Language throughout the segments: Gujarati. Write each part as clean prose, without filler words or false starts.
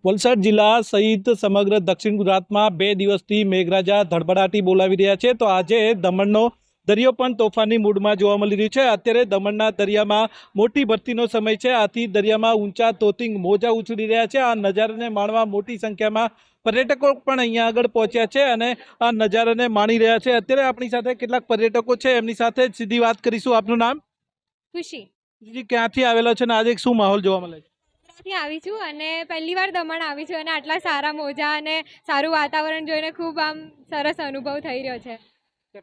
વલસાડ જિલ્લા સહિત સમગ્ર દક્ષિણ ગુજરાતમાં 2 દિવસથી મેઘરાજા ધડબડાટી બોલાવી રહ્યા છે. તો આજે દમણનો દરિયો પણ તોફાની મૂડમાં જોવા મળી રહ્યું છે. અત્યારે દમણના દરિયામાં મોટી ભરતીનો સમય છે. આથી દરિયામાં ઊંચા તોતિંગ મોજા ઉછળી રહ્યા છે. આ નજારાને માણવા મોટી સંખ્યામાં પર્યટકો પણ અહીંયા આગળ પહોંચ્યા છે અને આ નજારાને માણી રહ્યા છે. અત્યારે આપણી સાથે કેટલાક પર્યટકો છે, એમની સાથે જ સીધી વાત કરીશું. આપનું નામ? ખુશી. જી, ક્યાંથી આવેલો છે અને આજે શું માહોલ જોવા મળે છે? ત્યાંથી આવી છું અને પહેલી વાર દમણ આવી છું અને આટલા સારા મોજા અને સારું વાતાવરણ જોઈને ખૂબ આમ સરસ અનુભવ થઈ રહ્યો છે.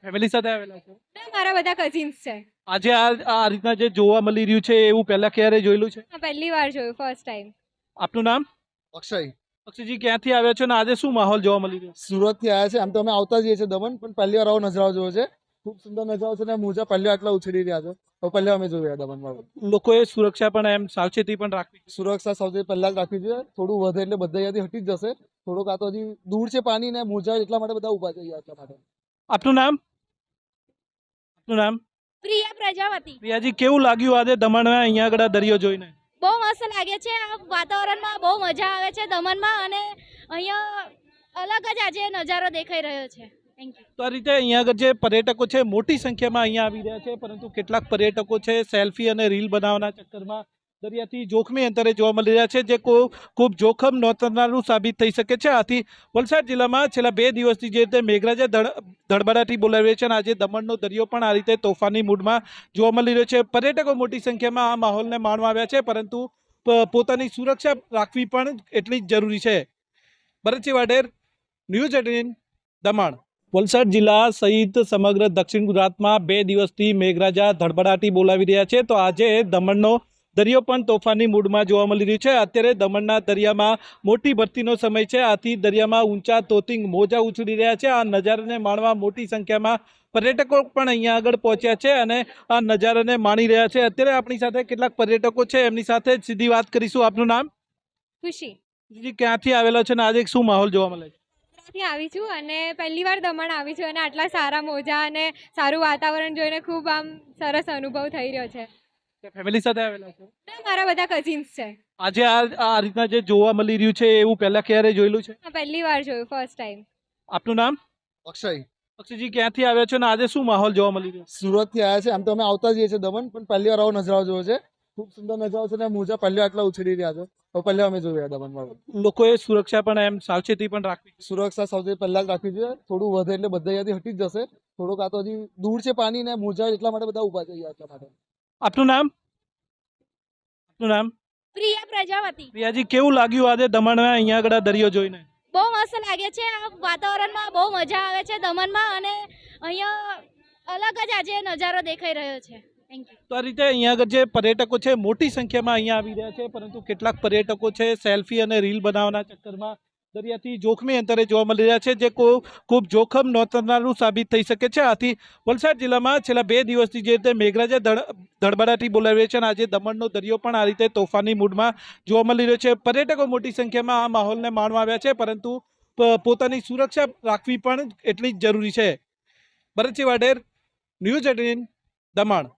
ફેમિલી સાથે આવેલા છો? અને મારા બધા કઝિન્સ છે. આજે આ રીતના જે જોવા મળી રહ્યું છે એવું પહેલા ક્યારે જોયેલું છે? પહેલી વાર જોયું, ફર્સ્ટ ટાઈમ. આપનું નામ? અક્ષય. અક્ષયજી, ક્યાંથી આવ્યા છો અને આજે શું માહોલ જોવા મળી રહ્યો? સુરત થી આવ્યા છે. આમ તો અમે આવતા જઈએ છીએ દમણ, પણ પહેલી વાર આવો નજારો જોયો છે. ખૂબ સુંદર નજારો છે ને મોજા પહેલી આટલા ઉછળી રહ્યા છે. તો પહેલા અમે જોયા દમણમાં. લોકોએ સુરક્ષા પણ એમ સાવચેતી પણ રાખવી. સુરક્ષા સૌથી પહેલા જ રાખવી જોઈએ. થોડું વધે એટલે બધા અહીંયાથી હટી જ જશે. થોડુંક આ તો હજી દૂર છે પાણી ને મોજા, એટલા માટે બધા ઉભા છે એટલા માટે. આપનું નામ? આપનું નામ? પ્રિયા પ્રજાપતિ. પ્રિયાજી, કેવું લાગ્યું આજે દમણમાં અહીંયા આગળ દરિયો જોઈને? બહુ મસ્ત લાગે છે. આ વાતાવરણમાં બહુ મજા આવે છે દમણમાં અને અહીંયા અલગ જ આજે નજારો દેખાઈ રહ્યો છે. Thank you. તો આ રીતે અહીંયા આગળ જે પર્યટકો છે મોટી સંખ્યામાં અહીંયા આવી રહ્યા છે, પરંતુ કેટલાક પર્યટકો છે સેલ્ફી અને રીલ બનાવવાના ચક્કરમાં દરિયાથી જોખમી અંતરે જોવા મળી રહ્યા છે, જે ખૂબ જોખમ નોંધનારું સાબિત થઈ શકે છે. આથી વલસાડ જિલ્લામાં છેલ્લા 2 દિવસથી જે રીતે મેઘરાજા ધડબડાટી બોલાવી રહી છે અને આજે દમણનો દરિયો પણ આ રીતે તોફાની મૂડમાં જોવા મળી રહ્યો છે. પર્યટકો મોટી સંખ્યામાં આ માહોલને માણવા આવ્યા છે, પરંતુ પોતાની સુરક્ષા રાખવી પણ એટલી જ જરૂરી છે. ભરતસિંહ વાઢેર, ન્યૂઝ 18, દમણ. વલસાડ જિલ્લા સહિત સમગ્ર દક્ષિણ ગુજરાતમાં 2 દિવસથી મેઘરાજા ધડબડાટી બોલાવી રહ્યા છે. તો આજે દમણનો દરિયો પણ તોફાની મૂડમાં જોવા મળી રહ્યું છે. અત્યારે દમણના દરિયામાં મોટી ભરતીનો સમય છે. આથી દરિયામાં ઊંચા તોતિંગ મોજા ઉછળી રહ્યા છે. આ નજારાને માણવા મોટી સંખ્યામાં પર્યટકો પણ અહીંયા આગળ પહોંચ્યા છે અને આ નજારાને માણી રહ્યા છે. અત્યારે આપણી સાથે કેટલાક પર્યટકો છે, એમની સાથે જ સીધી વાત કરીશું. આપનું નામ? ખુશી. જી, ક્યાંથી આવેલા છે અને આજે શું માહોલ જોવા મળે છે? ત્યાંથી આવી છું અને પહેલી વાર દમણ આવી છું અને આટલા સારા મોજા અને સારું વાતાવરણ જોઈને ખૂબ આમ સરસ અનુભવ થઈ રહ્યો છે. ફેમિલી સાથે આવેલા છો? અને મારા બધા કઝિન્સ છે. આજે આ રીતના જે જોવા મળી રહ્યું છે એવું પહેલા ક્યારે જોયેલું છે? પહેલી વાર જોયું, ફર્સ્ટ ટાઈમ. આપનું નામ? અક્ષય. અક્ષયજી, ક્યાંથી આવ્યા છો અને આજે શું માહોલ જોવા મળી રહ્યો? સુરત થી આવ્યા છે. આમ તો અમે આવતા જઈએ છીએ દમણ, પણ પહેલી વાર આવો નજારો જોયો છે. ખૂબ સુંદર નજારો છે ને મોજા પહેલી આટલા ઉછળી રહ્યા છે. તો પહેલા અમે જોયા દમણમાં. લોકોએ સુરક્ષા પણ એમ સાવચેતી પણ રાખવી. સુરક્ષા સૌથી પહેલા જ રાખવી જોઈએ. થોડું વધે એટલે બધા અહીંયાથી હટી જ જશે. થોડુંક આ તો હજી દૂર છે પાણી ને મોજા, એટલા માટે બધા ઉભા છે એટલા માટે. આપનું નામ? આપનું નામ? પ્રિયા પ્રજાપતિ. પ્રિયાજી, કેવું લાગ્યું આજે દમણમાં અહીંયા આગળ દરિયો જોઈને? બહુ મસ્ત લાગે છે. આ વાતાવરણમાં બહુ મજા આવે છે દમણમાં અને અહીંયા અલગ જ આજે નજારો દેખાઈ રહ્યો છે. Thank you. તો આ રીતે અહીંયા આગળ જે પર્યટકો છે મોટી સંખ્યામાં અહીંયા આવી રહ્યા છે, પરંતુ કેટલાક પર્યટકો છે સેલ્ફી અને રીલ બનાવવાના ચક્કરમાં દરિયાથી જોખમી અંતરે જોવા મળી રહ્યા છે, જે ખૂબ જોખમ નોંધનારું સાબિત થઈ શકે છે. આથી વલસાડ જિલ્લામાં છેલ્લા 2 દિવસથી જે રીતે મેઘરાજા ધડબડાટી બોલાવી રહી છે અને આજે દમણનો દરિયો પણ આ રીતે તોફાની મૂડમાં જોવા મળી રહ્યો છે. પર્યટકો મોટી સંખ્યામાં આ માહોલને માણવા આવ્યા છે, પરંતુ પોતાની સુરક્ષા રાખવી પણ એટલી જ જરૂરી છે. ભરતસિંહ વાઢેર, ન્યૂઝ 18, દમણ.